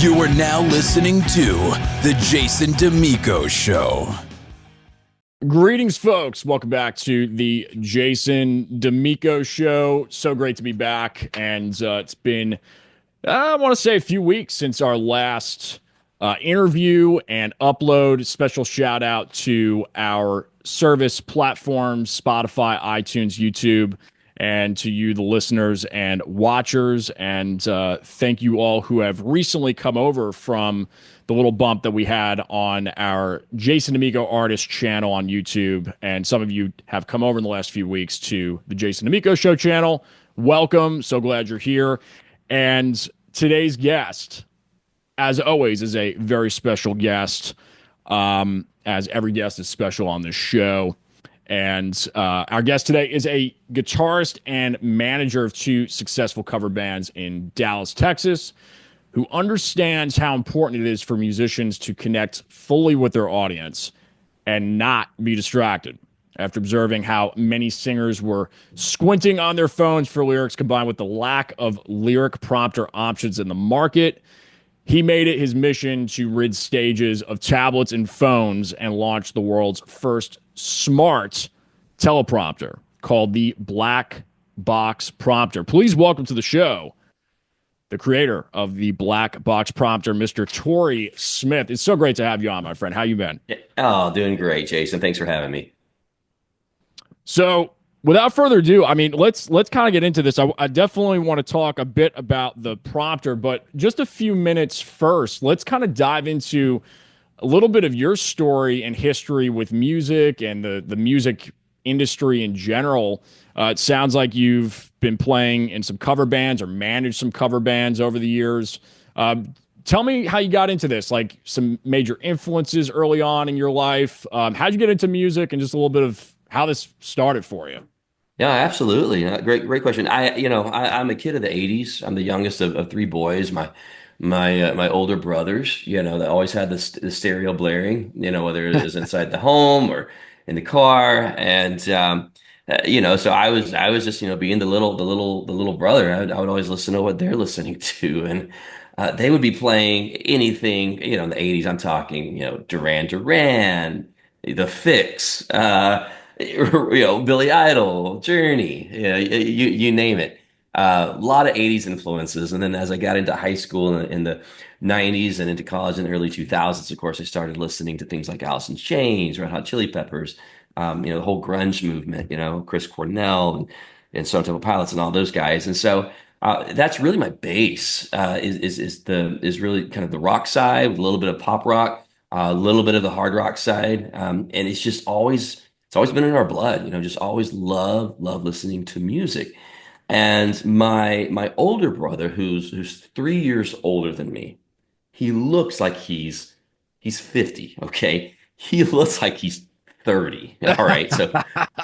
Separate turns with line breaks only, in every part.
You are now listening to The Jason Damico Show.
Greetings, folks. Welcome back to the Jason Damico Show. So great to be back. And it's been, I want to say, a few weeks since our last interview and upload. Special shout out to our service platforms, Spotify, iTunes, YouTube, and to you, the listeners and watchers. And thank you all who have recently come over from the little bump that we had on our Jason Damico Artist channel on YouTube. And some of you have come over in the last few weeks to the Jason Damico Show channel. Welcome. So glad you're here. And today's guest, as always, is a very special guest, as every guest is special on this show. And our guest today is a guitarist and manager of two successful cover bands in Dallas, Texas, who understands how important it is for musicians to connect fully with their audience and not be distracted. After observing how many singers were squinting on their phones for lyrics combined with the lack of lyric prompter options in the market, he made it his mission to rid stages of tablets and phones and launch the world's first smart teleprompter called the Black Box Prompter. Please welcome to the show the creator of the Black Box Prompter, Mr. Tory Smith. It's so great to have you on, my friend. How you been?
Oh, doing great, Jason. Thanks for having me.
So, without further ado, I mean, let's kind of get into this. I definitely want to talk a bit about the prompter, but just a few minutes first, let's kind of dive into a little bit of your story and history with music and the music industry in general. It sounds like you've been playing in some cover bands or managed some cover bands over the years. Tell me how you got into this, like some major influences early on in your life. How'd you get into music and just a little bit of how this started for you?
Yeah, absolutely. Great question. I'm a kid of the '80s. I'm the youngest of three boys. My older brothers, they always had the stereo blaring, whether it was inside the home or in the car, and so I was just being the little brother. I would always listen to what they're listening to, and they would be playing anything, in the '80s. I'm talking, Duran Duran, The Fix, Billy Idol, Journey, you name it. A lot of '80s influences, and then as I got into high school in the '90s and into college in the early 2000s, of course, I started listening to things like Alice in Chains, Red Hot Chili Peppers, the whole grunge movement, Chris Cornell and Stone Temple Pilots and all those guys. And so that's really my base. Is really kind of the rock side with a little bit of pop rock, a little bit of the hard rock side, and it's always been in our blood. Just always love listening to music. And my older brother, who's 3 years older than me, he looks like he's 50. Okay, he looks like he's 30. All right,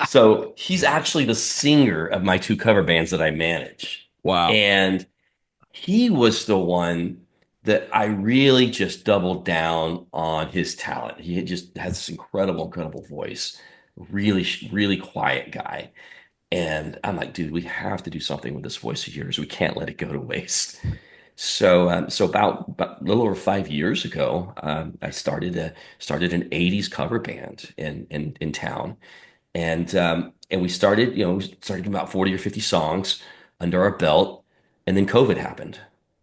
so he's actually the singer of my two cover bands that I manage.
Wow.
And he was the one that I really just doubled down on his talent. He just has this incredible voice, really, really quiet guy. And I'm like, dude, we have to do something with this voice of yours. We can't let it go to waste. So about a little over 5 years ago, I started an '80s cover band in town, and we started about 40 or 50 songs under our belt, and then COVID happened,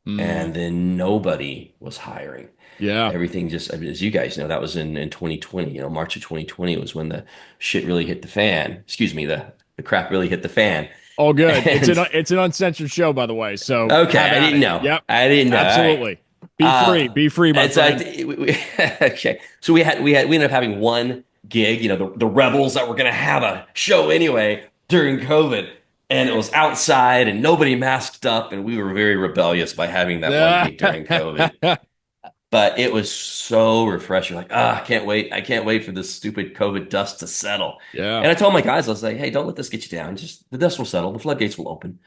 and then nobody was hiring.
Yeah.
Everything just, I mean, as you guys know, that was in 2020. March of 2020 was when the shit really hit the fan. Excuse me, the crap really hit the fan.
Oh, good.
And,
It's an uncensored show, by the way. So
okay,
have
I
at
didn't
it.
know.
Yep,
I didn't know.
absolutely.
All right.
Be free, my friend.
Okay, so we ended up having one gig. The rebels that were going to have a show anyway during COVID, and it was outside, and nobody masked up, and we were very rebellious by having that one gig during COVID. But it was so refreshing. Like, I can't wait. I can't wait for this stupid COVID dust to settle.
Yeah.
And I told my guys, I was like, hey, don't let this get you down. Just the dust will settle. The floodgates will open.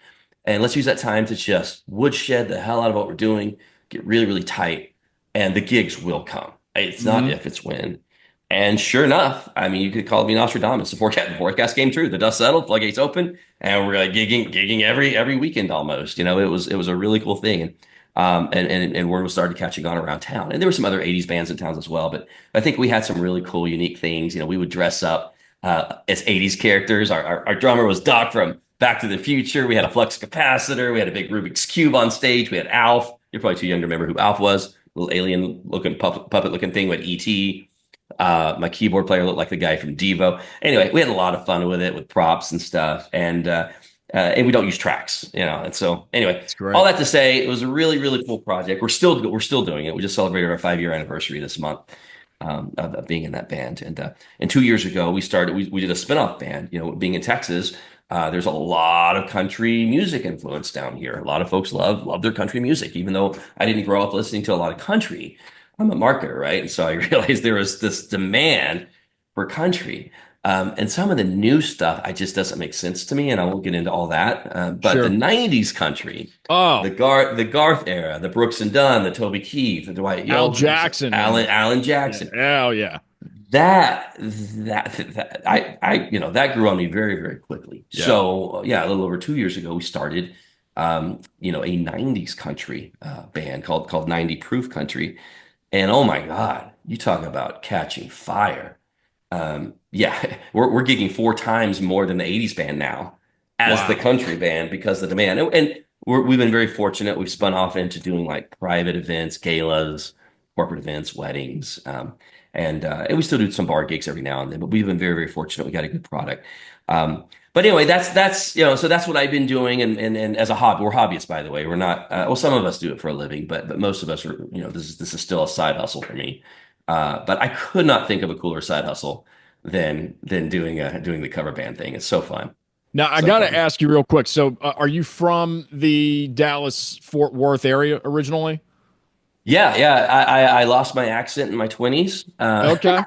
And let's use that time to just woodshed the hell out of what we're doing, get really, really tight, and the gigs will come. It's not if, it's when. And sure enough, I mean, you could call me Nostradamus. The forecast came true. The dust settled, floodgates open, and we're like gigging every weekend almost. It was a really cool thing. And And word was started catching on around town. And there were some other 80s bands in towns as well. But I think we had some really cool, unique things. We would dress up as 80s characters. Our drummer was Doc from Back to the Future. We had a flux capacitor. We had a big Rubik's Cube on stage. We had Alf. You're probably too young to remember who Alf was. Little alien looking puppet looking thing with ET. My keyboard player looked like the guy from Devo. Anyway, we had a lot of fun with it, with props and stuff. And we don't use tracks, And so anyway, all that to say, it was a really, really cool project. We're still doing it. We just celebrated our 5-year anniversary this month of being in that band. And 2 years ago, we did a spinoff band. Being in Texas, there's a lot of country music influence down here. A lot of folks love their country music, even though I didn't grow up listening to a lot of country. I'm a marketer, right? And so I realized there was this demand for country. And some of the new stuff, it just doesn't make sense to me, and I won't get into all that. But the '90s country, the Garth era, the Brooks and Dunn, the Toby Keith, the Dwight
Al
Yoakam,
Jackson,
Alan Jackson.
Oh yeah,
that that grew on me very, very quickly.
Yeah.
So a little over 2 years ago, we started a '90s country band called 90 Proof Country, and oh my God, you talk about catching fire. We're gigging 4 times more than the 80s band now as the country band because of the demand. And we've been very fortunate. We've spun off into doing like private events, galas, corporate events, weddings. And we still do some bar gigs every now and then, but we've been very, very fortunate. We got a good product. But anyway, that's so that's what I've been doing. And as a hobby, we're hobbyists, by the way. We're not, some of us do it for a living, but most of us are, this is still a side hustle for me. But I could not think of a cooler side hustle than doing the cover band thing. It's so fun.
Now, I got to ask you real quick. So are you from the Dallas-Fort Worth area originally?
Yeah. I lost my accent in my 20s.
Okay.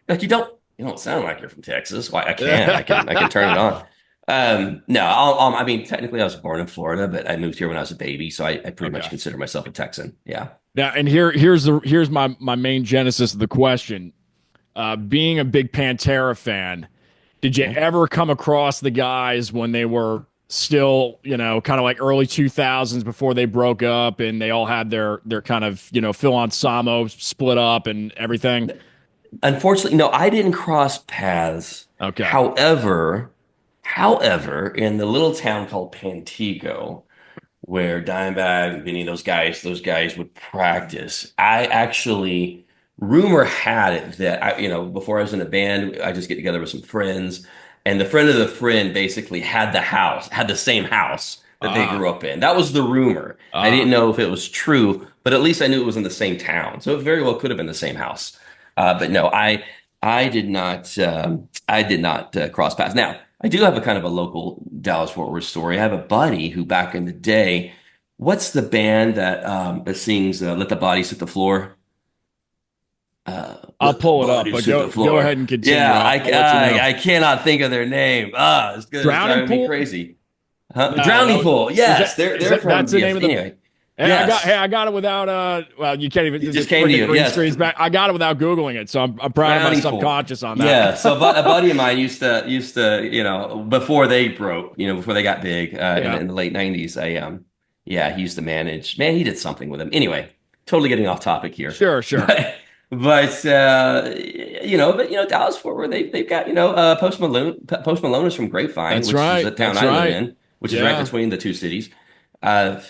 Like you don't sound like you're from Texas. Well, I can turn it on. No, I mean, technically I was born in Florida, but I moved here when I was a baby. So I pretty much consider myself a Texan. Yeah.
Now, and here's my main genesis of the question. Being a big Pantera fan, did you ever come across the guys when they were still, kind of like early 2000s before they broke up and they all had their kind of, Phil Anselmo split up and everything?
Unfortunately, no, I didn't cross paths.
Okay.
However, in the little town called Pantego, where Dimebag and Vinny, those guys would practice, I actually, rumor had it that before I was in a band, I just get together with some friends, and the friend of the friend basically had the same house that they grew up in. That was the rumor. I didn't know if it was true, but at least I knew it was in the same town. So it very well could have been the same house. But no, I did not cross paths. Now, I do have a kind of a local Dallas-Fort Worth story. I have a buddy who back in the day, what's the band that sings "Let the Bodies Hit the Floor"?
I'll pull it up, but go ahead and continue.
Yeah, I cannot think of their name. It's good.
Drowning Pool?
Me crazy. Huh? Drowning Pool. Yes, they're from.
That's the name of the.
Anyway.
And yes. I got it without well, you can't even.
It just came to you. Yes.
Screens back. I got it without Googling it, so I'm proud of my subconscious on that.
Yeah. So a buddy of mine used to before they broke, before they got big in the late '90s. He used to manage. Man, he did something with him. Anyway, totally getting off topic here.
Sure.
But Dallas Fort Worth, they've got Post Malone. Post Malone is from Grapevine, which is the town I live in, which is right between the two cities.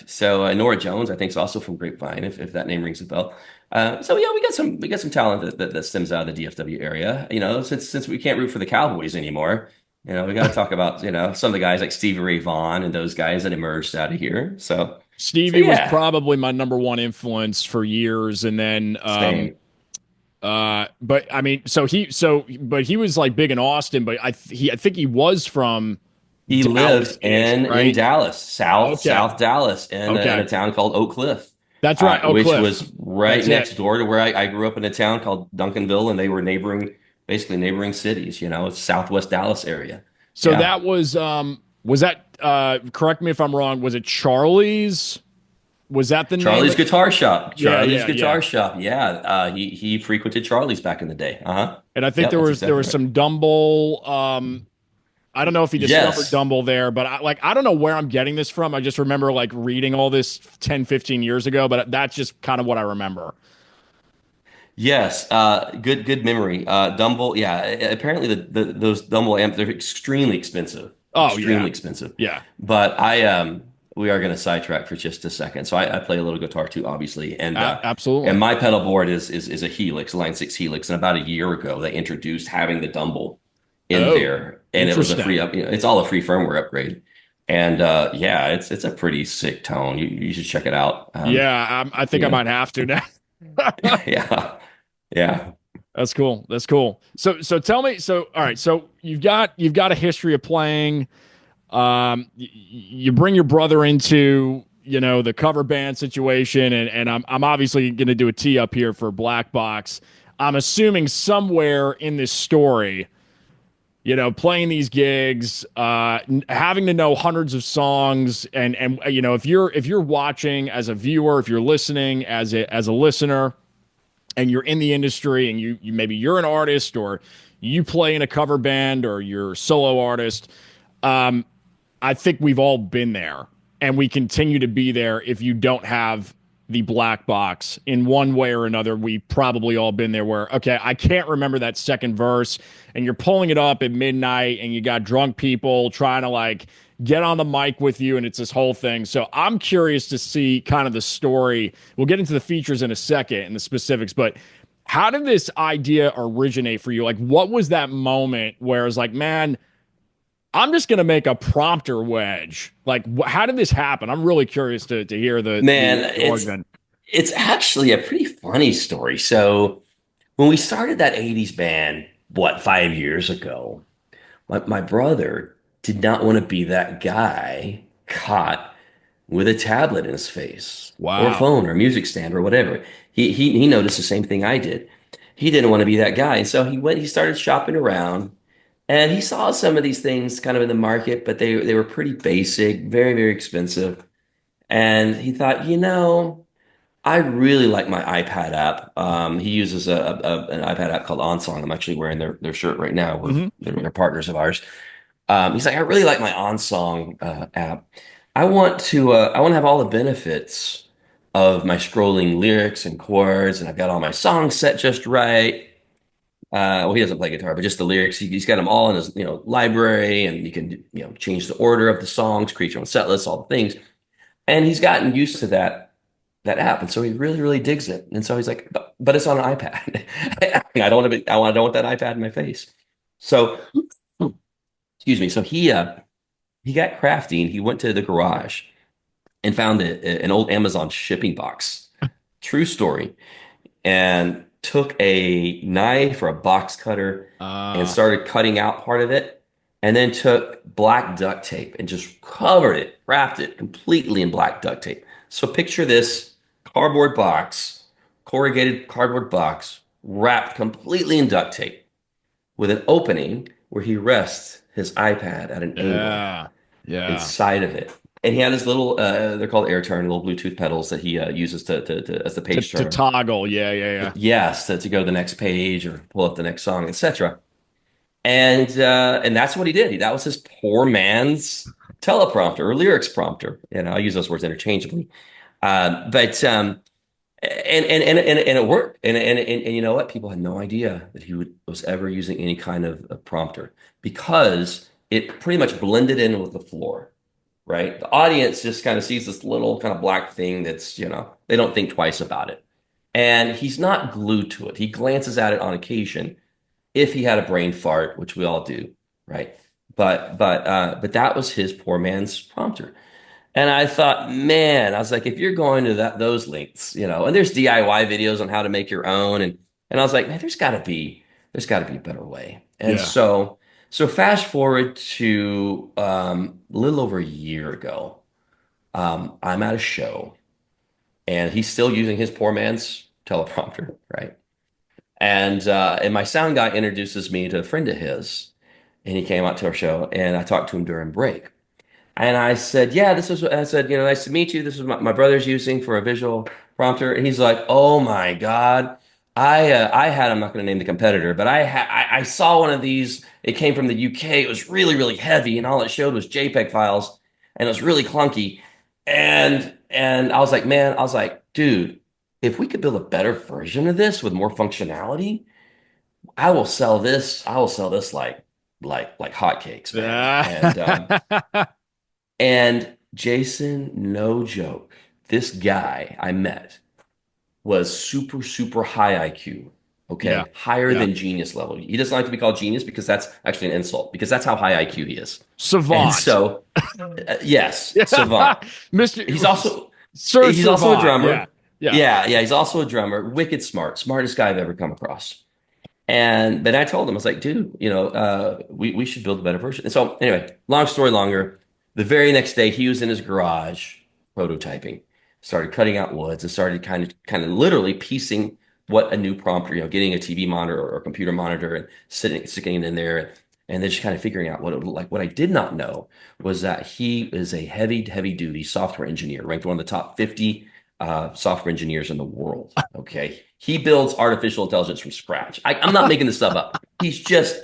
So Nora Jones, I think, is also from Grapevine, if that name rings a bell. We got some talent that stems out of the DFW area. Since we can't root for the Cowboys anymore, we got to talk about some of the guys like Stevie Ray Vaughan and those guys that emerged out of here. So
Stevie was probably my number one influence for years, and then but I mean, but he was like big in Austin, but I think he was from.
He lives in Dallas, South Dallas, in a town called Oak Cliff.
That's right,
which was right next door to where I grew up in a town called Duncanville, and they were basically neighboring cities. It's Southwest Dallas area.
So that was that? Correct me if I'm wrong. Was it Charlie's? Was that the name?
Charlie's Guitar Shop. Charlie's Guitar Shop. Yeah, he frequented Charlie's back in the day.
And I think there was some Dumble. I don't know if he discovered
Yes.
Dumble there, but I don't know where I'm getting this from. I just remember like reading all this 10, 15 years ago, but that's just kind of what I remember.
Yes, good memory. Dumble, yeah. Apparently, those Dumble amps they're
Oh yeah.
extremely expensive.
Yeah.
But we are going to sidetrack for just a second. So I play a little guitar too, obviously, and
Absolutely.
my pedal board is a Helix, a Line 6 Helix. And about a year ago, they introduced having the Dumble in
Oh,
there, and it was a free
interesting.
up. It's all a free firmware upgrade. And yeah, it's a pretty sick tone. You should check it out.
Yeah, I think
You
I
know,
might have to now.
yeah, yeah.
That's cool. That's cool. So tell me, so all right, so you've got a history of playing. You bring your brother into, the cover band situation, and I'm obviously going to do a tee up here for Black Box. I'm assuming somewhere in this story, playing these gigs, having to know hundreds of songs, and if you're watching as a viewer, if you're listening as a listener, and you're in the industry, and you maybe you're an artist, or you play in a cover band, or you're a solo artist. I think we've all been there, and we continue to be there. If you don't have the black box in one way or another, we probably all been there where, okay, I can't remember that second verse, and you're pulling it up at midnight, and you got drunk people trying to like get on the mic with you, and it's this whole thing. So I'm curious to see kind of the story. We'll get into the features in a second and the specifics, but how did this idea originate for you? Like, what was that moment where it's like, man, I'm just gonna make a prompter wedge. Like, how did this happen? I'm really curious to hear the
Man,
origin.
it's actually a pretty funny story. So when we started that 80s band, what, 5 years ago, my brother did not want to be that guy caught with a tablet in his face or a
Wow.
phone or a music stand or whatever. He noticed the same thing I did. He didn't want to be that guy. And so he started shopping around and he saw some of these things kind of in the market, but they were pretty basic, very, very expensive. And he thought, I really like my iPad app. He uses an iPad app called OnSong. I'm actually wearing their shirt right now.
Hmm.
They're partners of ours. He's like, I really like my OnSong app. I want to have all the benefits of my scrolling lyrics and chords, and I've got all my songs set just right. Well, he doesn't play guitar, but just the lyrics. He's got them all in his library, and you can change the order of the songs, create your own set lists, all the things. And he's gotten used to that app, and so he really, really digs it. And so he's like, but it's on an iPad. I don't want to be, I don't want that iPad in my face. So, excuse me. So he got crafty and he went to the garage and found an old Amazon shipping box. True story. And took a knife or a box cutter and
Uh,
started cutting out part of it. And then took black duct tape and just covered it, wrapped it completely in black duct tape. So picture this cardboard box, corrugated cardboard box, wrapped completely in duct tape with an opening where he rests his iPad at an angle
yeah. Yeah.
inside of it. And he had his little, they're called air turn, little Bluetooth pedals that he uses to as the
To,
page
to
turner.
toggle. Yeah. Yeah. Yeah.
Yes, to go to the next page or pull up the next song, etc. And that's what he did. That was his poor man's teleprompter or lyrics prompter. I use those words interchangeably. But and it worked. And you know what? People had no idea that was ever using any kind of prompter because it pretty much blended in with the floor, right? The audience just kind of sees this little kind of black thing that's, they don't think twice about it. And he's not glued to it. He glances at it on occasion if he had a brain fart, which we all do, right? But that was his poor man's prompter. And I thought, man, I was like, if you're going to those lengths, and there's DIY videos on how to make your own, and I was like, man, there's got to be a better way. And
Yeah.
so fast forward to a little over a year ago, I'm at a show, and he's still using his poor man's teleprompter, right? And my sound guy introduces me to a friend of his, and he came out to our show, and I talked to him during break. And I said, yeah, I said, nice to meet you. This is my brother's using for a visual prompter. And he's like, oh my God, I had, I'm not going to name the competitor, but I saw one of these. It came from the UK. It was really, really heavy, and all it showed was JPEG files, and it was really clunky. And I was like, man, I was like, dude, if we could build a better version of this with more functionality, I will sell this. I will sell this like hotcakes, man. And Jason, no joke, this guy I met was super, super high IQ.
Yeah.
Okay. Higher
Yeah.
than genius level. He doesn't like to be called genius because that's actually an insult, because that's how high IQ he is. And
Savant.
so, yes, savant.
Yeah. Mr.
He's also
Sir
he's also a
Savant. Yeah.
drummer.
Yeah.
Yeah, yeah, he's also a drummer. Wicked smart, smartest guy I've ever come across. And but I told him, I was like, dude, we should build a better version. And so anyway, long story longer, the very next day he was in his garage prototyping, started cutting out woods and started kind of literally piecing what a new prompter, getting a TV monitor or a computer monitor and sticking it in there and then just kind of figuring out what it would look like. What I did not know was that he is a heavy, heavy duty software engineer, ranked one of the top 50 software engineers in the world. Okay. He builds artificial intelligence from scratch. I'm not making this stuff up. He's just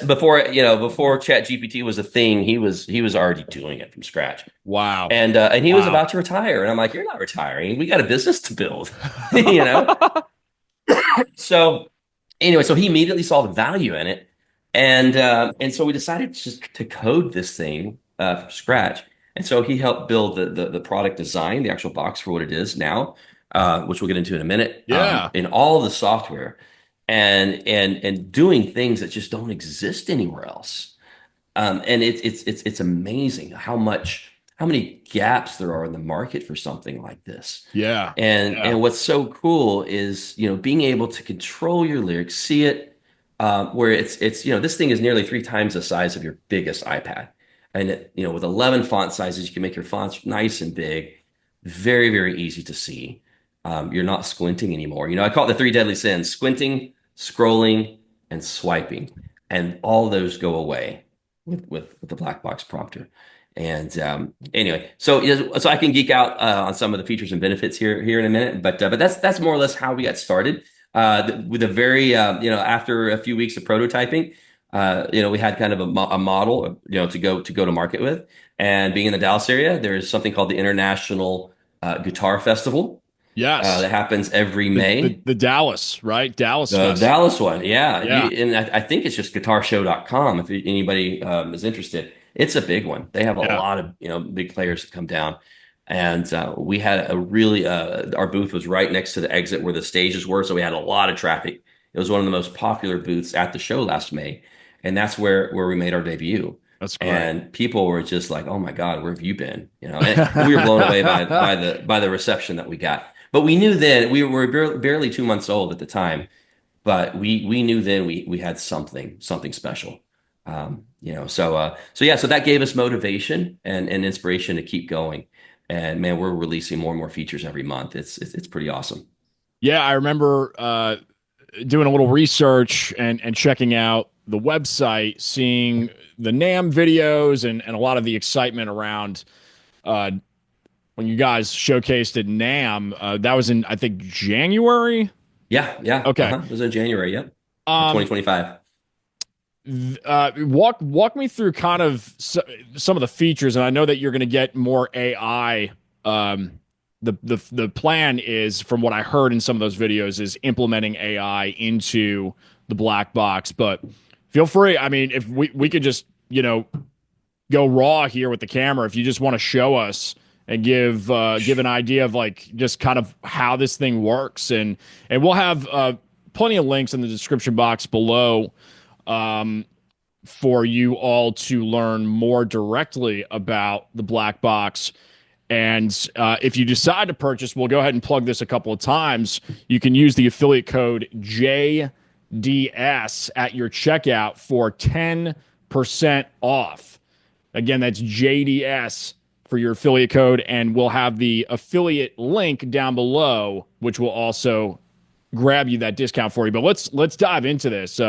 before ChatGPT was a thing, he was already doing it from scratch.
Wow.
And he was
Wow.
about to retire. And I'm like, you're not retiring. We got a business to build, you know? So anyway, so he immediately saw the value in it. And so we decided just to code this thing from scratch. And so he helped build the product design, the actual box for what it is now, which we'll get into in a minute,
Yeah.
in all of the software and doing things that just don't exist anywhere else. And it's amazing how many gaps there are in the market for something like this.
Yeah. Yeah.
And what's so cool is, being able to control your lyrics, see it, where it's this thing is nearly 3 times the size of your biggest iPad. And with 11 font sizes, you can make your fonts nice and big, very, very easy to see. You're not squinting anymore. I call it the three deadly sins: squinting, scrolling, and swiping. And all those go away with the black box prompter. And anyway, so I can geek out on some of the features and benefits here in a minute, but that's more or less how we got started. With a very after a few weeks of prototyping, we had kind of a model to go to market with. And being in the Dallas area, there is something called the International Guitar Festival.
Yes.
That happens every May.
The Dallas, right? Dallas
The
Festival.
Dallas one, yeah.
Yeah.
And I think it's just guitarshow.com if anybody is interested. It's a big one. They have a
Yeah.
lot of big players that come down. And we had a really our booth was right next to the exit where the stages were, so we had a lot of traffic. It was one of the most popular booths at the show last May, and that's where we made our debut.
That's great.
And people were just like, "Oh my God, where have you been?" And we were blown away by the reception that we got. But we knew then we were barely 2 months old at the time, but we knew then we had something special. So that gave us motivation and inspiration to keep going. And man, we're releasing more and more features every month. It's pretty awesome.
Yeah, I remember doing a little research and checking out the website, seeing the NAMM videos and a lot of the excitement around when you guys showcased at NAMM. That was in, I think, January.
Yeah.
Okay.
It was in January. Yep.
Um,
2025.
Walk me through kind of some of the features, and I know that you're going to get more AI. The plan is, from what I heard in some of those videos, is implementing AI into the black box. But feel free. I mean, if we could just go raw here with the camera, if you just want to show us and give an idea of like just kind of how this thing works, and we'll have plenty of links in the description box below for you all to learn more directly about the black box. And if you decide to purchase, we'll go ahead and plug this a couple of times. You can use the affiliate code JDS at your checkout for 10% off. Again, that's JDS for your affiliate code, and we'll have the affiliate link down below, which will also grab you that discount for you. But let's dive into this.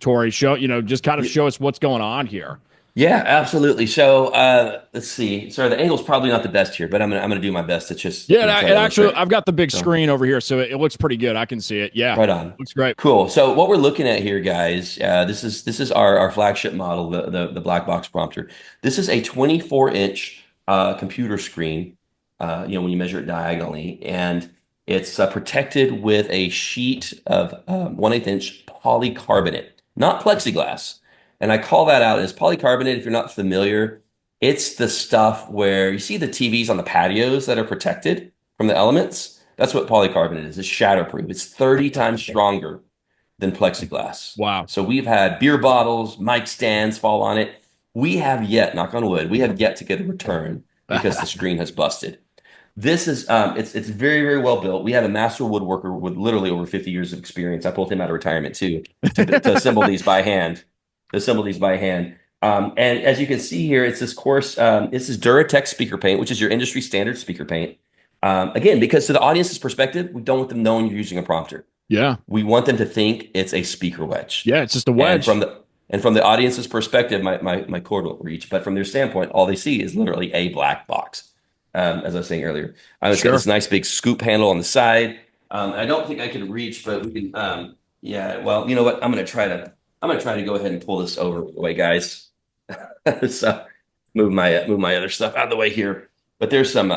Tory, just kind of show us what's going on here.
Yeah, absolutely. So let's see. Sorry, the angle's probably not the best here, but I'm gonna do my best to just
Yeah,
try
it
to
actually,
illustrate.
I've got the big
So
screen over here, so it looks pretty good. I can see it. Yeah,
right on.
looks great.
Cool. So what we're looking at here, guys, this is our flagship model, the black box prompter. This is a 24-inch computer screen. When you measure it diagonally, and it's protected with a sheet of 1/8 inch polycarbonate, not plexiglass. And I call that out as polycarbonate. If you're not familiar, it's the stuff where you see the TVs on the patios that are protected from the elements. That's what polycarbonate is. It's shatterproof. It's 30 times stronger than plexiglass.
Wow.
So we've had beer bottles, mic stands fall on it. We have yet, knock on wood, we have yet to get a return because the screen has busted. This is it's very, very well built. We have a master woodworker with literally over 50 years of experience. I pulled him out of retirement too to assemble these by hand. To assemble these by hand. And as you can see here, it's this course. This is Duratec speaker paint, which is your industry standard speaker paint. Again, because to the audience's perspective, we don't want them knowing you're using a prompter.
Yeah.
We want them to think it's a speaker wedge.
Yeah, it's just a
And
wedge.
from the audience's perspective, my cord will reach. But from their standpoint, all they see is literally a black box. As I was saying earlier, it's got
Sure.
this nice big scoop handle on the side. I don't think I can reach, but we can. Yeah. Well, you know what? I'm gonna try to go ahead and pull this over the way, guys. So move my other stuff out of the way here. But there's some.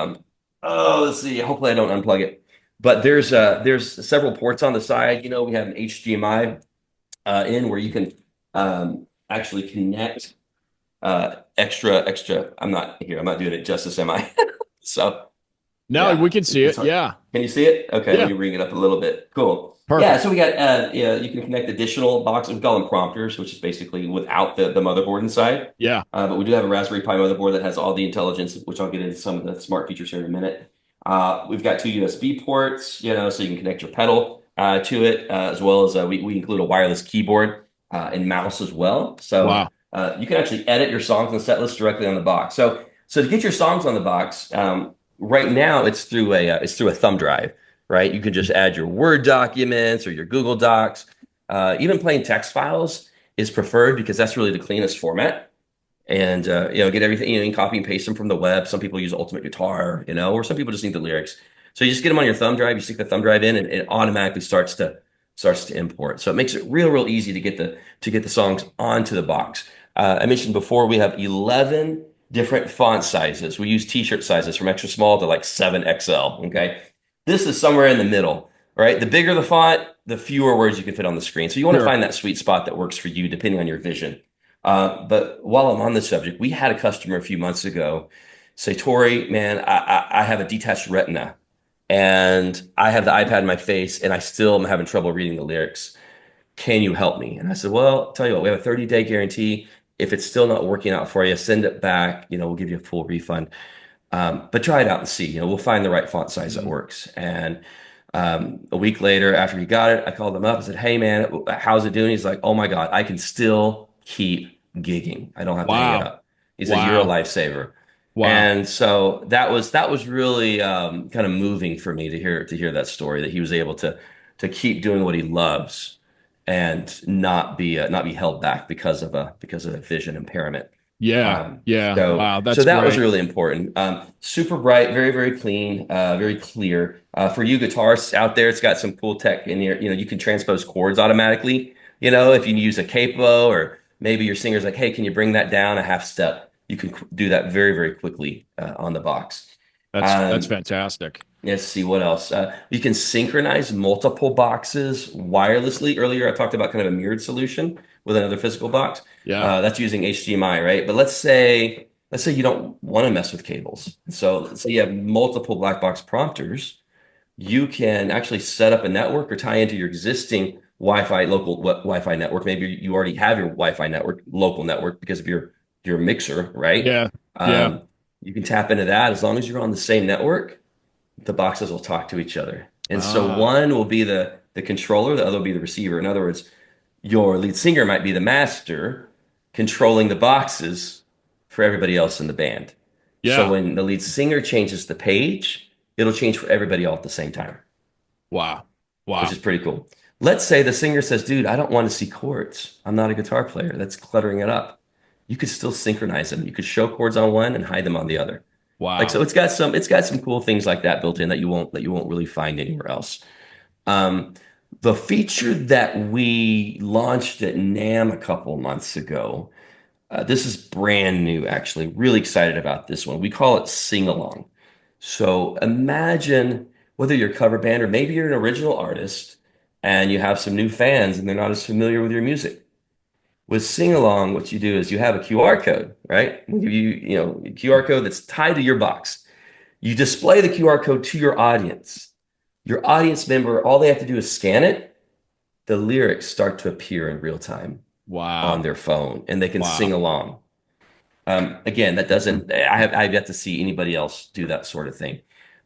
Oh, let's see. Hopefully, I don't unplug it. But there's several ports on the side. We have an HDMI in where you can actually connect extra. I'm not here. I'm not doing it justice, am I? So
No,
yeah,
we can see
it's
it.
hard.
Yeah.
Can you see it? Okay, let
Yeah.
me bring it up a little bit. Cool. Yeah,
Perfect.
so we got yeah, you can connect additional boxes. We call them prompters, which is basically without the motherboard inside.
Yeah.
But we do have a Raspberry Pi motherboard that has all the intelligence, which I'll get into some of the smart features here in a minute. We've got two USB ports, so you can connect your pedal to it, as well as we include a wireless keyboard and mouse as well. So
Wow.
you can actually edit your songs and set lists directly on the box. So to get your songs on the box, right now it's through a thumb drive, right? You can just add your Word documents or your Google Docs. Even plain text files is preferred because that's really the cleanest format. And get everything, you can copy and paste them from the web. Some people use Ultimate Guitar, or some people just need the lyrics. So you just get them on your thumb drive, you stick the thumb drive in, and it automatically starts to import. So it makes it real easy to get the songs onto the box. I mentioned before we have 11 different font sizes. We use t-shirt sizes from extra small to like 7XL. Okay. This is somewhere in the middle, right? The bigger the font, the fewer words you can fit on the screen. So you want to
Sure.
find that sweet spot that works for you, depending on your vision. But while I'm on this subject, we had a customer a few months ago say, Tory, man, I have a detached retina and I have the iPad in my face and I still am having trouble reading the lyrics. Can you help me? And I said, well, I'll tell you what, we have a 30-day guarantee. If it's still not working out for you, send it back. We'll give you a full refund. But try it out and see. We'll find the right font size that works. And a week later, after he got it, I called him up and said, hey, man, how's it doing? He's like, oh my God, I can still keep gigging. I don't have to hang it
Wow.
up. He said, you're a
Wow.
lifesaver.
Wow.
And so that was really kind of moving for me to hear that story that he was able to keep doing what he loves and not be held back because of a vision impairment.
Yeah.
Um,
Yeah.
so
Wow.
so
That's
that was
great.
really important. Super bright, very, very clean, very clear. For you guitarists out there, it's got some cool tech in here. You can transpose chords automatically. If you use a capo or maybe your singer's like, hey, can you bring that down a half step? You can do that very, very quickly on the box.
That's
Um,
fantastic.
Let's see what else. You can synchronize multiple boxes wirelessly. Earlier, I talked about kind of a mirrored solution with another physical box.
Yeah.
That's using HDMI, right? But let's say you don't want to mess with cables. So let's say you have multiple black box prompters. You can actually set up a network or tie into your existing local Wi-Fi network. Maybe you already have your Wi-Fi network, local network because of your mixer, right?
Yeah. Yeah.
Um, you can tap into that as long as you're on the same network the boxes will talk to each other. And so
Ah.
one will be the controller, the other will be the receiver. In other words, your lead singer might be the master controlling the boxes for everybody else in the band. So
Yeah.
when the lead singer changes the page, it'll change for everybody all at the same time,
Wow.
which
Wow.
is pretty cool. Let's say the singer says, dude, I don't want to see chords. I'm not a guitar player. That's cluttering it up. you could still synchronize them. You could show chords on one and hide them on the other. Like
Wow.
so it's got some cool things like that built in that you won't really find anywhere else. Um, the feature that we launched at NAMM a couple months ago, this is brand new, actually. Really excited about this one. We call it Sing Along. So imagine whether you're a cover band or maybe you're an original artist and you have some new fans and they're not as familiar with your music. With Sing Along, what you do is you have a QR code, right? We give you a QR code that's tied to your box. You display the QR code to your audience. Your audience member, all they have to do is scan it. The lyrics start to appear in real time on
Wow.
their phone, and they can sing
Wow.
along. Again, that doesn't. I've yet to see anybody else do that sort of thing.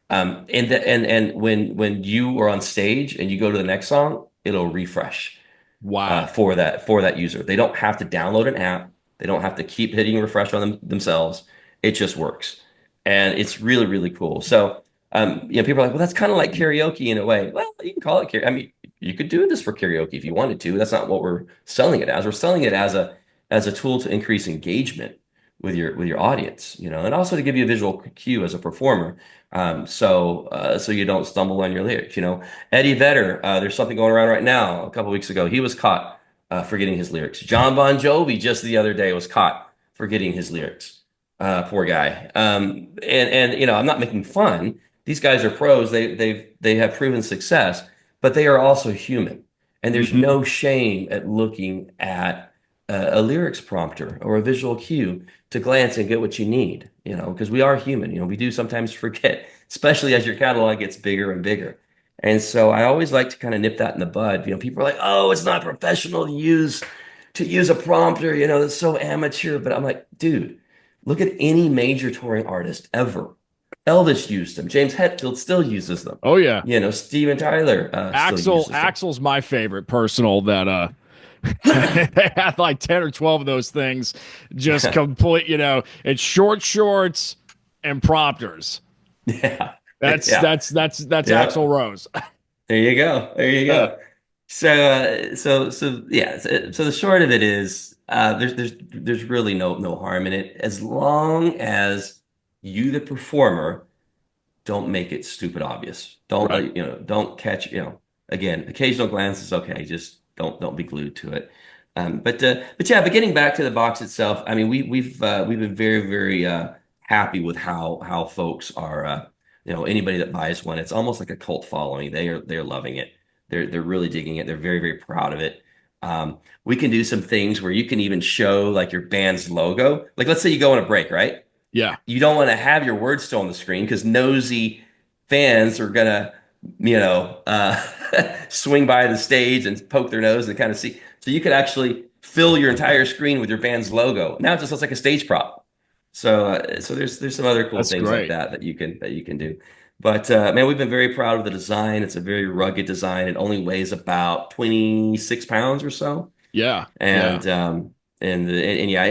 And when you are on stage and you go to the next song, it'll refresh
Wow.
for that user. They don't have to download an app. They don't have to keep hitting refresh on themselves. It just works, and it's really really cool. So people are like, well, that's kind of like karaoke in a way. Well, you can call it karaoke. I mean, you could do this for karaoke if you wanted to. That's not what we're selling it as. We're selling it as a tool to increase engagement with your audience, and also to give you a visual cue as a performer, so you don't stumble on your lyrics. Eddie Vedder, there's something going around right now. A couple weeks ago, he was caught forgetting his lyrics. John Bon Jovi just the other day was caught forgetting his lyrics. Poor guy. And I'm not making fun. These guys are pros. They have proven success, but they are also human. And there's
Hmm.
no shame at looking at a lyrics prompter or a visual cue to glance and get what you need, because we are human. We do sometimes forget, especially as your catalog gets bigger and bigger. And so I always like to kind of nip that in the bud. People are like, "Oh, it's not professional to use a prompter, that's so amateur." But I'm like, dude, look at any major touring artist ever. Elvis used them. James Hetfield still uses them.
Oh yeah.
Steven Tyler still uses them.
Axel's my favorite personal that they had like 10 or 12 of those things just complete, it's short shorts and prompters.
Yeah.
That's
Yeah.
that's that's that's
Yeah.
Axel Rose.
There you go. There you
Yeah.
go. So yeah. So the short of it is, there's really no harm in it as long as you, the performer, don't make it stupid obvious. Don't
Right.
don't catch, again, occasional glance is okay. Just don't be glued to it. But getting back to the box itself, I mean, we've been very very happy with how folks are. Anybody that buys one, it's almost like a cult following. They're loving it. They're really digging it. They're very very proud of it. We can do some things where you can even show like your band's logo. Like let's say you go on a break, right?
Yeah.
You don't want to have your words still on the screen because nosy fans are gonna, swing by the stage and poke their nose and kind of see. So you could actually fill your entire screen with your band's logo. Now it just looks like a stage prop. So there's some other cool
That's
things like
great.
that you can do. But man, we've been very proud of the design. It's a very rugged design. It only weighs about 26 pounds or so.
Yeah. Yeah.
And yeah,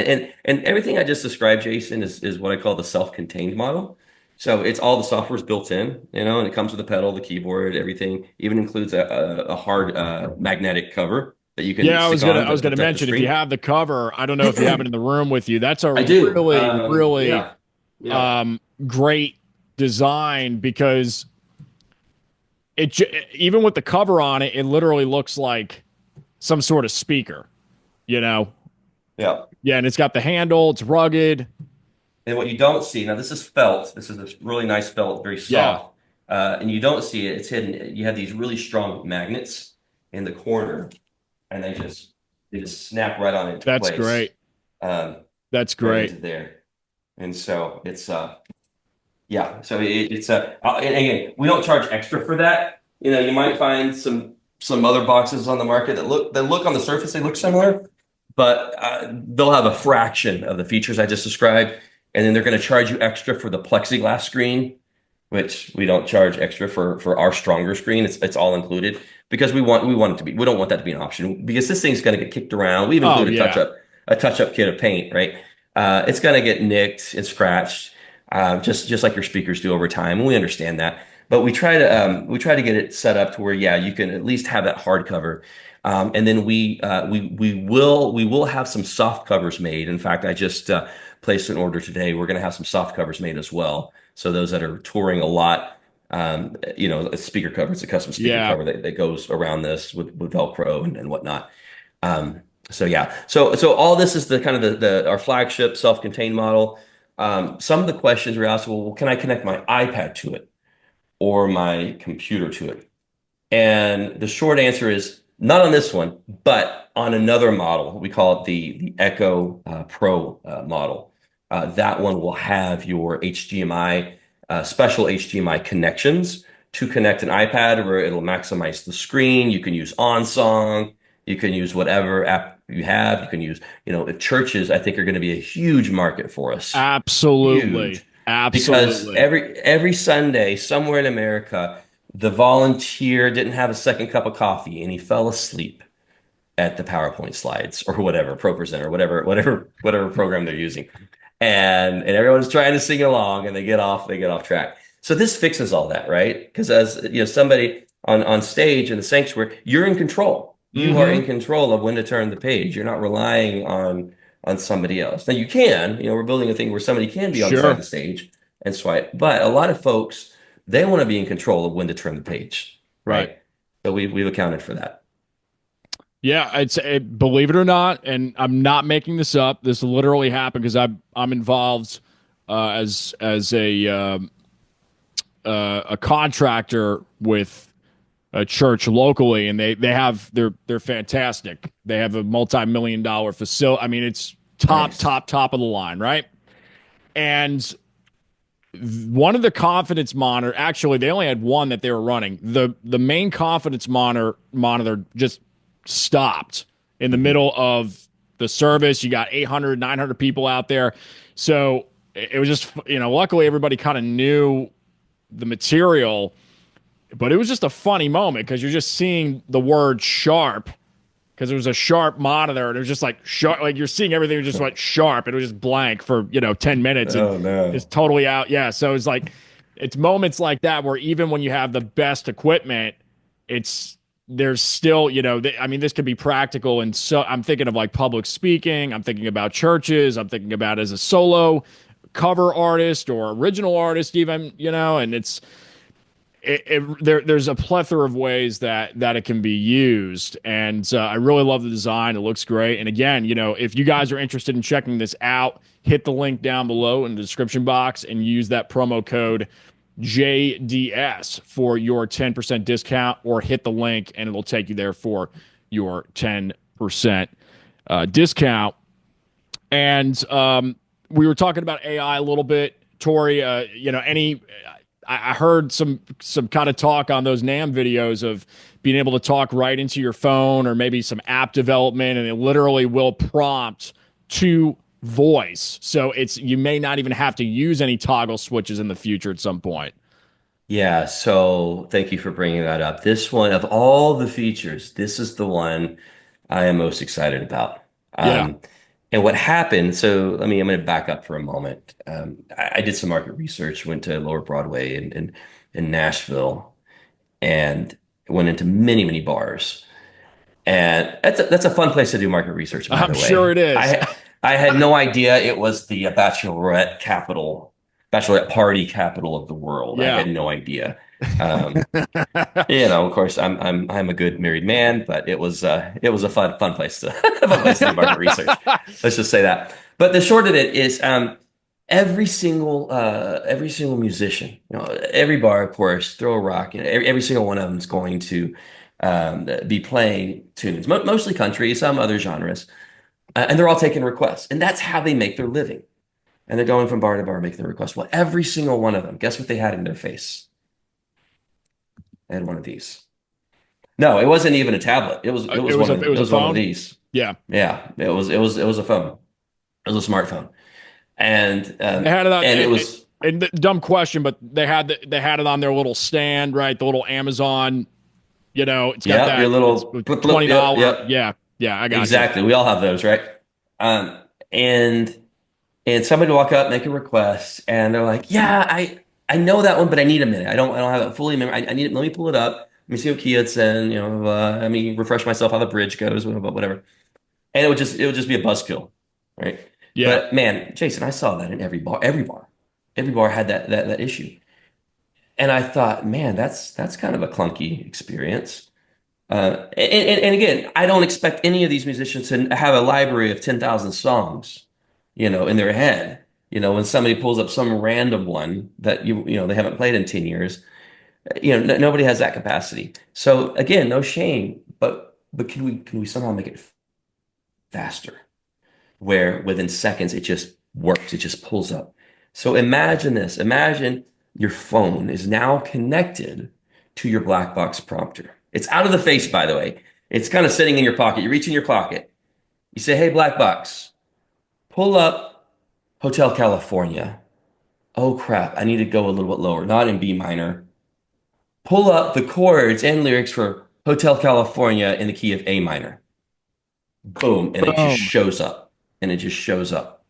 and everything I just described, Jason, is what I call the self-contained model. So it's all the software's built in, and it comes with the pedal, the keyboard, everything. Even includes a hard magnetic cover that you can
Yeah, I was
stick
gonna
on
I
to
was gonna
protect the
mention if you
screen.
have the cover, I don't know if you have it in the room with you. That's a
I do.
really, really
Yeah, yeah,
great design because even with the cover on it, it literally looks like some sort of speaker, you know?
yeah.
Yeah, and it's got the handle, it's rugged.
And what you don't see, now this is felt. This is a really nice felt, very
Yeah,
soft. And you don't see it. It's hidden. You have these really strong magnets in the corner, and they just snap right on into
that's
place,
great.
um,
That's
right into
great.
there. And so it's yeah. So it's and again, we don't charge extra for that. You might find some other boxes on the market that look on the surface they look similar, but they'll have a fraction of the features I just described, and then they're going to charge you extra for the plexiglass screen, which we don't charge extra for our stronger screen. It's all included because we want it to be. We don't want that to be an option because this thing's going to get kicked around. We've
Oh
included
yeah.
a touch up kit of paint, right? It's going to get nicked and scratched, just like your speakers do over time. And we understand that, but we try to get it set up to where, yeah, you can at least have that hardcover. And then we will have some soft covers made. In fact, I just placed an order today. We're going to have some soft covers made as well. So those that are touring a lot, a speaker cover, it's a custom speaker
Yeah.
cover that goes around this with Velcro and whatnot. So yeah, so all this is the kind of the our flagship self-contained model. Some of the questions were asked, well, can I connect my iPad to it or my computer to it? And the short answer is not on this one, but on another model. We call it the Echo Pro model. That one will have your HDMI, special HDMI connections to connect an iPad where it'll maximize the screen. You can use OnSong. You can use whatever app you have. You can use, if churches, I think, are going to be a huge market for us.
Absolutely.
Huge. Because
Absolutely.
every Sunday, somewhere in America, the volunteer didn't have a second cup of coffee and he fell asleep at the PowerPoint slides or whatever, ProPresenter, whatever program they're using. And everyone's trying to sing along and they get off track. So this fixes all that, right? Because as somebody on stage in the sanctuary, you're in control. You are in
Hmm.
control of when to turn the page. You're not relying on somebody else. Now you can, we're building a thing where somebody can be on the side of
Sure.
the stage and swipe, but a lot of folks, they want to be in control of when to turn the page,
Right.
right? So we've accounted for that.
Yeah, believe it or not, and I'm not making this up. This literally happened because I'm involved as a contractor with a church locally, and they're fantastic. They have a multi-million-dollar facility. I mean, it's
Nice.
top of the line, right? And one of the confidence monitor, actually, they only had one that they were running. The main confidence monitor just stopped in the
Mhm.
middle of the service. You got 800, 900 people out there. So it was just, luckily everybody kind of knew the material, but it was just a funny moment because you're just seeing the word sharp because it was a sharp monitor and it was just like sharp, like you're seeing everything just went sharp and it was just blank for 10 minutes and
Oh no.
just totally out. Yeah, so it's like it's moments like that where even when you have the best equipment, it's there's still I mean, this could be practical, and so I'm thinking of like public speaking, I'm thinking about churches, I'm thinking about as a solo cover artist or original artist even, and there's a plethora of ways that it can be used, and I really love the design. It looks great. And again, if you guys are interested in checking this out, hit the link down below in the description box and use that promo code JDS for your 10% discount, or hit the link and it'll take you there for your 10% discount. And we were talking about AI a little bit, Tori. I heard some kind of talk on those NAM videos of being able to talk right into your phone, or maybe some app development, and it literally will prompt to voice. So you may not even have to use any toggle switches in the future at some point.
Yeah, so thank you for bringing that up. This one, of all the features, this is the one I am most excited about.
Yeah.
And what happened, so I'm going to back up for a moment. I did some market research, went to Lower Broadway in Nashville, and went into many, many bars. And that's a fun place to do market research, by
I'm
the
sure
way.
it is.
I had no idea it was the bachelorette party capital of the world. I
Yeah.
had no idea. Um, of course, I'm a good married man, but it was a fun place to fun place to do market research. Let's just say that. But the short of it is, every single musician, every bar, of course, throw a rock, every single one of them is going to be playing tunes, mostly country, some other genres, and they're all taking requests, and that's how they make their living. And they're going from bar to bar making the requests. Well, every single one of them, guess what they had in their face? They had one of these. No, it wasn't even a tablet. It
It was a
was one of
phone.
these.
Yeah.
Yeah, it was a phone. It was a smartphone, and
They had it on,
and it was
and dumb question, but they had it on their little stand, right? The little Amazon, it's got
yeah, your
that. It's
little blip, blip, yep,
$20.
yep,
Yeah, yeah, I got you.
exactly. We all have those, right? Um, and and somebody walk up, make a request, and they're like, "Yeah, I know that one, but I need a minute. I don't have it fully. I need it. Let me pull it up. Let me see what Kia had said. Let me refresh myself how the bridge goes, whatever. And it would just be a buzzkill, right?
Yeah.
But man, Jason, I saw that in every bar had that issue, and I thought, man, that's kind of a clunky experience. And again, I don't expect any of these musicians to have a library of 10,000 songs, in their head. When somebody pulls up some random one that they haven't played in 10 years, nobody has that capacity. So again, no shame, but can we somehow make it faster, where within seconds it just works, it just pulls up. So imagine this. Imagine your phone is now connected to your black box prompter. It's out of the face, by the way. It's kind of sitting in your pocket. You reach in your pocket. You say, "Hey, black box, pull up Hotel California." Oh crap, I need to go a little bit lower, not in B minor. Pull up the chords and lyrics for Hotel California in the key of A minor. Boom, and it just
Boom.
shows up. And it just shows up.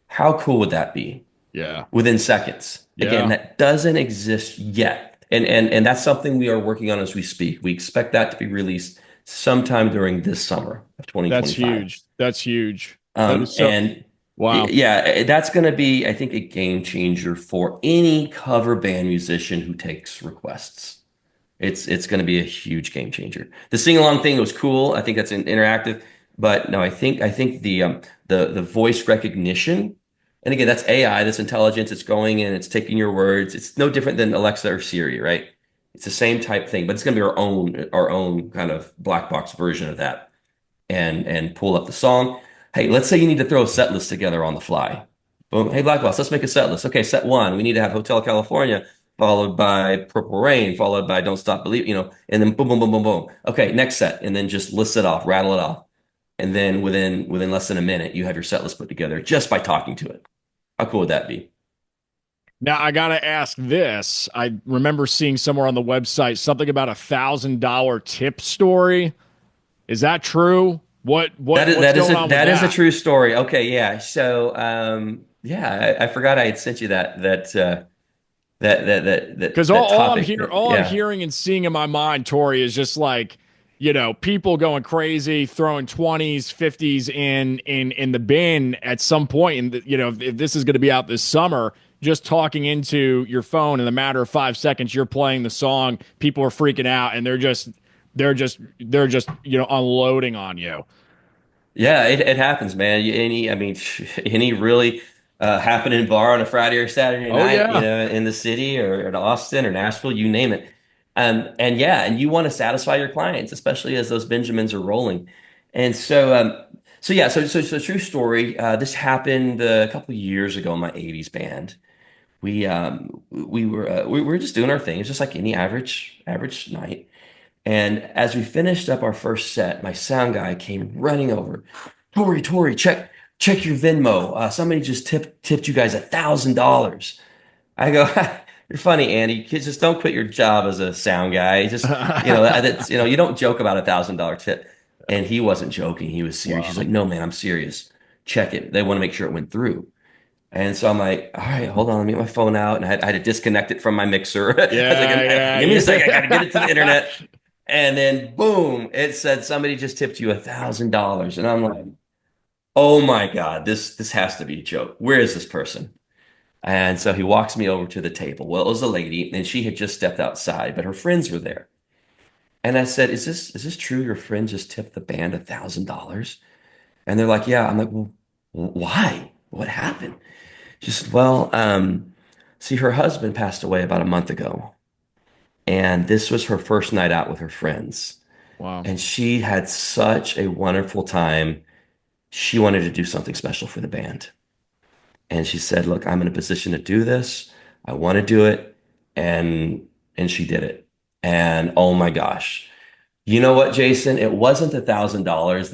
How cool would that be?
Yeah.
Within seconds. Again,
Yeah.
that doesn't exist yet. And that's something we are working on as we speak. We expect that to be released sometime during this summer of
That's
2025.
huge. That's huge. That is so
And
wow.
yeah, that's going to be, I think, a game changer for any cover band musician who takes requests. It's going to be a huge game changer. The sing along thing was cool. I think that's interactive, but no, I think the voice recognition, and again, that's AI, that's intelligence. It's going and it's taking your words. It's no different than Alexa or Siri, right? It's the same type thing, but it's going to be our own kind of black box version of that, and pull up the song. Hey, let's say you need to throw a set list together on the fly. Boom. Hey, Black Box, let's make a set list. Okay, set one. We need to have Hotel California, followed by Purple Rain, followed by Don't Stop Believe, and then boom, boom, boom, boom, boom. Okay, next set, and then just list it off, rattle it off, and then within less than a minute, you have your set list put together just by talking to it. How cool would that be?
Now I gotta ask this. I remember seeing somewhere on the website something about $1,000 tip story. Is that true?
That is
What's
that is
going
a
on with
that is a
that?
true story. Okay, yeah. So, yeah, I forgot I had sent you
Because
that
all I'm
topic.
here, all I'm
Yeah.
hearing and seeing in my mind, Tori, is just like, people going crazy, throwing 20s, 50s in the bin at some point, and if this is going to be out this summer, just talking into your phone in a matter of 5 seconds, you're playing the song, people are freaking out, and they're just unloading on you.
Yeah, it happens, man. I mean, any really happening bar on a Friday or Saturday
Oh
night,
yeah.
in the city or in Austin or Nashville, you name it. And yeah, and you want to satisfy your clients, especially as those Benjamins are rolling. And so yeah, so true story. This happened a couple of years ago in my '80s band. We were just doing our thing. It's just like any average night. And as we finished up our first set, my sound guy came running over. Tori, check your Venmo. Somebody just tipped you guys $1,000. I go, you're funny, Andy. Kids, just don't quit your job as a sound guy. Just, that's, you don't joke about $1,000 tip. And he wasn't joking. He was serious. He's
Wow.
like, no, man, I'm serious. Check it. They want to make sure it went through. And so I'm like, all right, hold on, let me get my phone out. And I had to disconnect it from my mixer. I was
Yeah,
like,
yeah,
give me a second, I got to get
yeah.
it to the internet. And then boom, it said somebody just tipped you $1,000. And I'm like, oh my God, this has to be a joke. Where is this person? And so he walks me over to the table. Well, it was a lady, and she had just stepped outside, but her friends were there. And I said, is this true? Your friend just tipped the band $1,000? And they're like, yeah. I'm like, well, why? What happened? Just, well, see, her husband passed away about a month ago, and this was her first night out with her friends.
Wow.
And she had such a wonderful time. She wanted to do something special for the band. And she said, "Look, I'm in a position to do this. I want to do it." And she did it. And oh my gosh. You know what, Jason? It wasn't $1,000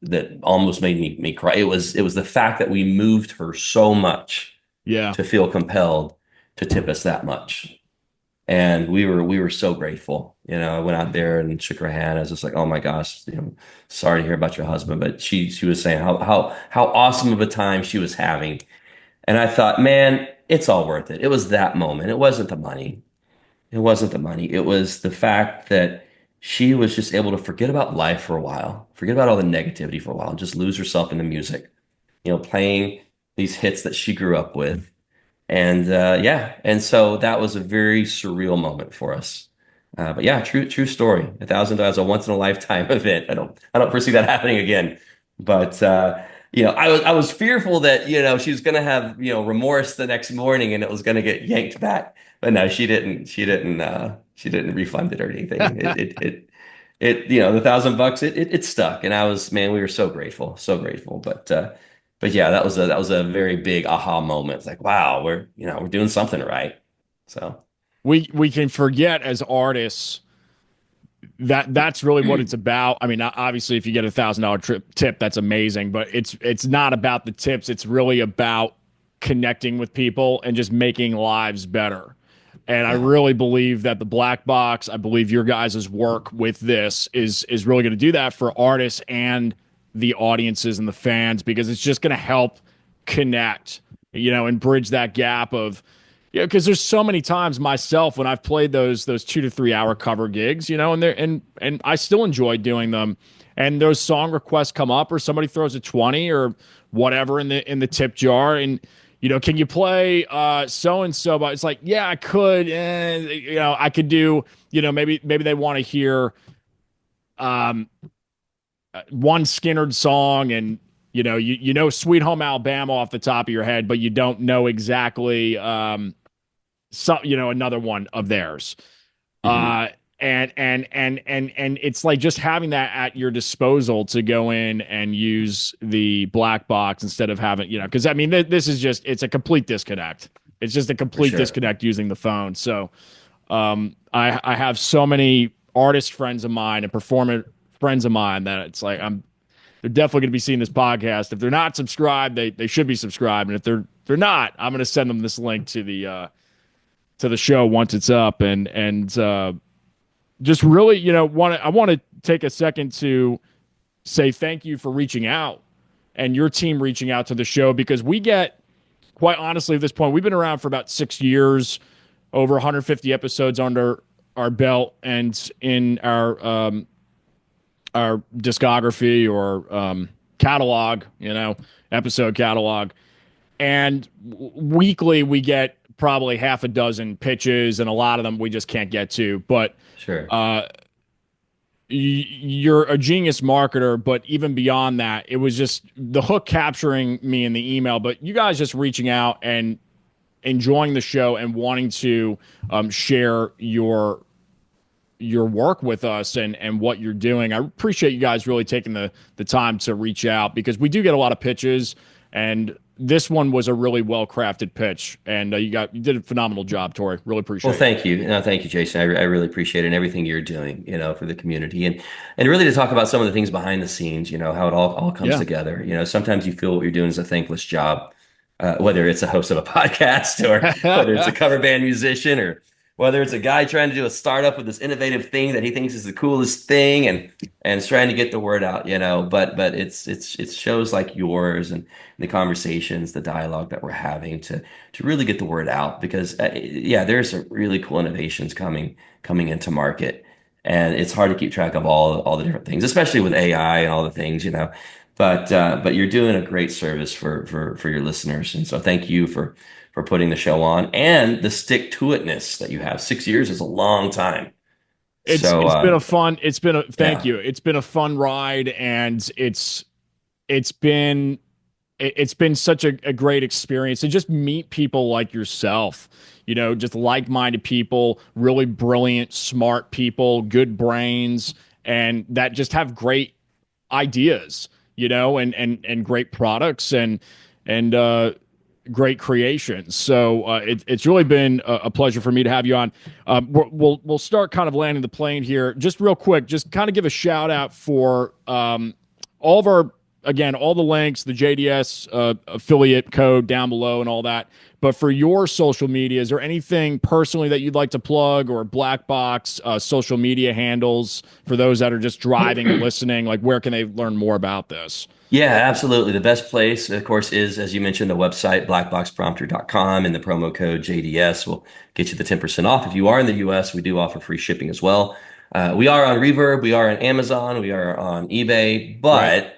that almost made me cry. It was the fact that we moved her so much
Yeah.
to feel compelled to tip us that much. And we were so grateful. I went out there and shook her hand. I was just like, oh my gosh, sorry to hear about your husband. But she was saying how awesome of a time she was having. And I thought, man, it's all worth it. It was that moment. It wasn't the money. It wasn't the money. It was the fact that she was just able to forget about life for a while, forget about all the negativity for a while, and just lose herself in the music, playing these hits that she grew up with. And yeah, and so that was a very surreal moment for us. But yeah, true story. $1,000, a once in a lifetime event. I don't foresee that happening again. But I was fearful that she was going to have remorse the next morning and it was going to get yanked back. But no, she didn't. She didn't refund it or anything. The $1,000, it stuck, and man, we were so grateful, so grateful. But yeah, that was a very big aha moment. It's like, wow, we're doing something right. So
We can forget as artists that that's really what it's about. I mean, obviously, if you get $1,000 tip, that's amazing. But it's not about the tips. It's really about connecting with people and just making lives better. And I
yeah,
really believe that the Black Box, I believe your guys' work with this is really going to do that for artists and the audiences and the fans, because it's just going to help connect, and bridge that gap of, because there's so many times myself when I've played those 2 to 3 hour cover gigs, and I still enjoy doing them. And those song requests come up, or somebody throws a 20 or whatever in the tip jar, and can you play so and so? But it's like, yeah, I could. I could do. Maybe they want to hear um, one Skinnerd song, and Sweet Home Alabama off the top of your head, but you don't know exactly another one of theirs.
hmm
Uh, and it's like just having that at your disposal to go in and use the Black Box instead of having, because I mean, this is just, it's a complete disconnect. It's just a
for
complete
sure.
disconnect using the phone. So I have so many artist friends of mine and performer friends of mine that it's like, they're definitely going to be seeing this podcast. If they're not subscribed, they should be subscribed. And if they're not, I'm going to send them this link to the show once it's up, and just really, I want to take a second to say thank you for reaching out and your team reaching out to the show, because we get, quite honestly, at this point, we've been around for about 6 years, over 150 episodes under our belt, and in our discography or catalog, episode catalog. And weekly we get probably half a dozen pitches, and a lot of them we just can't get to. But
Sure.
you're a genius marketer, but even beyond that, it was just the hook capturing me in the email, but you guys just reaching out and enjoying the show and wanting to share your work with us and what you're doing. I appreciate you guys really taking the time to reach out, because we do get a lot of pitches, and this one was a really well crafted pitch, and you did a phenomenal job, Tori. Really
Well,
appreciate it.
thank you. No, thank you, Jason. I really appreciate it and everything you're doing, for the community, and really to talk about some of the things behind the scenes, how it all comes
Yeah.
together. Sometimes you feel what you're doing is a thankless job, whether it's a host of a podcast or whether it's a cover band musician or whether it's a guy trying to do a startup with this innovative thing that he thinks is the coolest thing and is trying to get the word out, but it's shows like yours and the conversations, the dialogue that we're having to really get the word out, because yeah, there's some really cool innovations coming into market, and it's hard to keep track of all the different things, especially with AI and all the things, but you're doing a great service for your listeners, and so thank you for putting the show on and the stick to itness that you have. 6 years is a long time. So
It's been a fun, thank
yeah,
you. It's been a fun ride, and it's been it's been such a great experience to just meet people like yourself, just like-minded people, really brilliant, smart people, good brains, and that just have great ideas, and great products, and great creations. So it's really been a pleasure for me to have you on. We'll start kind of landing the plane here, just real quick. Just kind of give a shout out for all of our again, all the links, the JDS affiliate code down below and all that. But for your social media, is there anything personally that you'd like to plug, or Black Box social media handles for those that are just driving and listening? Like, where can they learn more about this?
Yeah, absolutely. The best place, of course, is, as you mentioned, the website, blackboxprompter.com, and the promo code JDS will get you the 10% off. If you are in the US, we do offer free shipping as well. We are on Reverb, we are on Amazon, we are on eBay,
Right.
but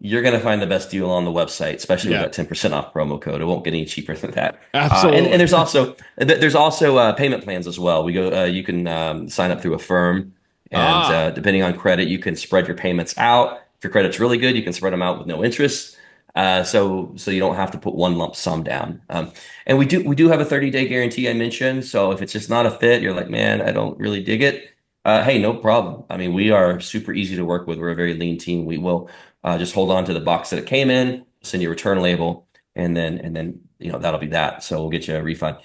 you're going to find the best deal on the website, especially with
Yeah,
that 10% off promo code. It won't get any cheaper than that. And
absolutely.
there's also payment plans as well. You can sign up through Affirm, and
Ah,
depending on credit, you can spread your payments out. If your credit's really good, you can spread them out with no interest. So you don't have to put one lump sum down. And we do have a 30-day guarantee I mentioned. So if it's just not a fit, you're like, man, I don't really dig it. Hey, no problem. I mean, we are super easy to work with. We're a very lean team. We will just hold on to the box that it came in, send you a return label, and then that'll be that. So we'll get you a refund.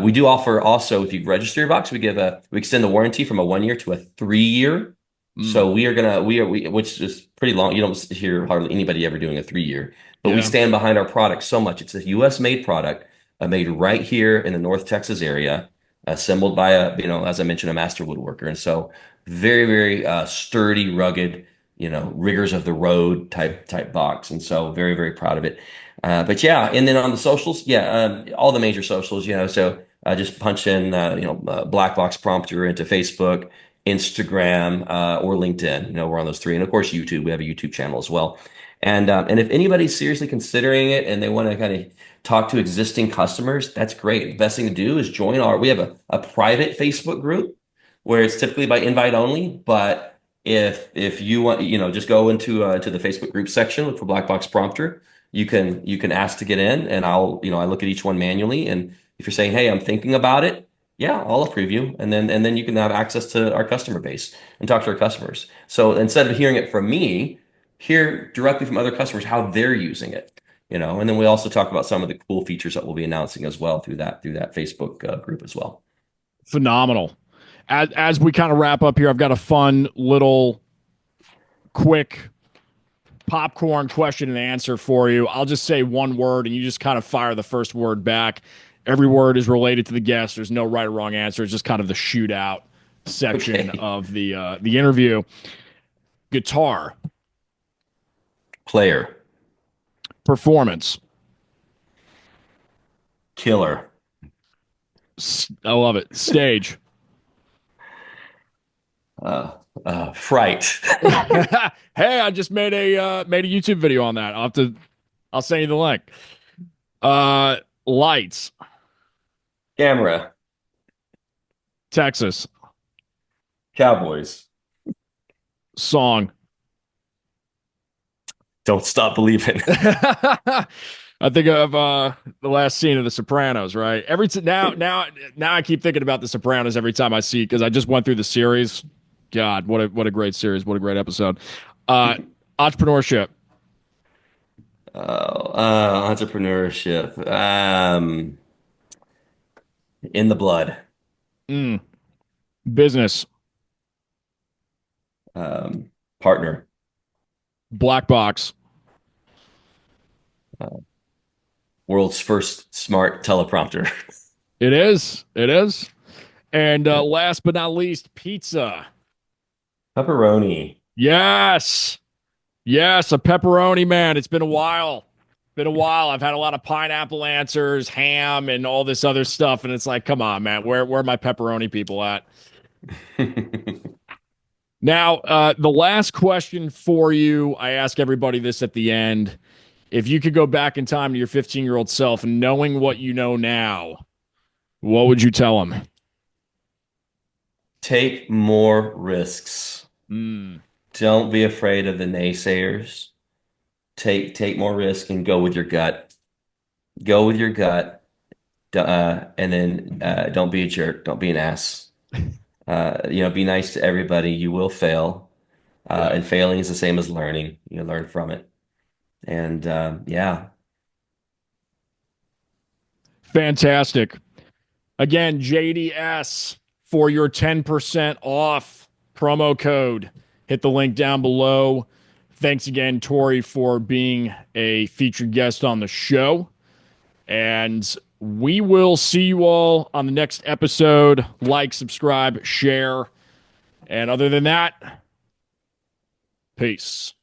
We do offer also, if you register your box, we extend the warranty from a 1 year to a 3 year.
mm,
So which is pretty long. You don't hear hardly anybody ever doing a 3 year, but we
yeah.
stand behind our product so much. It's a U.S. made product, made right here in the North Texas area, assembled by as I mentioned, a master woodworker. And so very, very sturdy, rugged, rigors of the road type box. And so very, very proud of it. But yeah, and then on the socials, yeah, all the major socials, so just punch in, Black Box Prompter into Facebook, Instagram, or LinkedIn. We're on those three. And of course, YouTube. We have a YouTube channel as well. And if anybody's seriously considering it and they want to kind of talk to existing customers, that's great. The best thing to do is we have a private Facebook group where it's typically by invite only. But if you want, just go to the Facebook group section, look for Black Box Prompter. You can ask to get in, and I look at each one manually. And if you're saying, hey, I'm thinking about it, yeah, I'll approve you. And then you can have access to our customer base and talk to our customers. So instead of hearing it from me, hear directly from other customers how they're using it. And then we also talk about some of the cool features that we'll be announcing as well through that Facebook group as well.
Phenomenal. As we kind of wrap up here, I've got a fun little quick popcorn question and answer for you. I'll just say one word and you just kind of fire the first word back. Every word is related to the guest. There's no right or wrong answer. It's just kind of the shootout section
Okay.
of the interview. Guitar,
Player,
performance.
killer,
I love it. Stage.
fright,
Hey, I just made a YouTube video on that. I'll send you the link. Lights,
camera,
Texas.
Cowboys.
Song.
Don't stop believing.
I think of the last scene of The Sopranos, right? Now I keep thinking about The Sopranos every time I see it because I just went through the series. God, what a great series! What a great episode. Entrepreneurship,
Entrepreneurship. In the blood.
mm, business,
Partner.
black box,
Uh, World's first smart teleprompter.
It is. And last but not least, pizza.
Pepperoni.
Yes, yes, a pepperoni man. It's been a while. Been a while. I've had a lot of pineapple answers, ham, and all this other stuff, and it's like, come on, man, where are my pepperoni people at? Now, the last question for you, I ask everybody this at the end. If you could go back in time to your 15-year-old self and knowing what you know now, what would you tell him?
Take more risks.
Mm,
Don't be afraid of the naysayers. Take more risk and go with your gut. Go with your gut. And then don't be a jerk. Don't be an ass. Be nice to everybody. You will fail.
yeah,
And failing is the same as learning. You learn from it. And yeah.
fantastic. Again, JDS for your 10% off promo code. Hit the link down below. Thanks again, Tory, for being a featured guest on the show. And we will see you all on the next episode. Like, subscribe, share. And other than that, peace.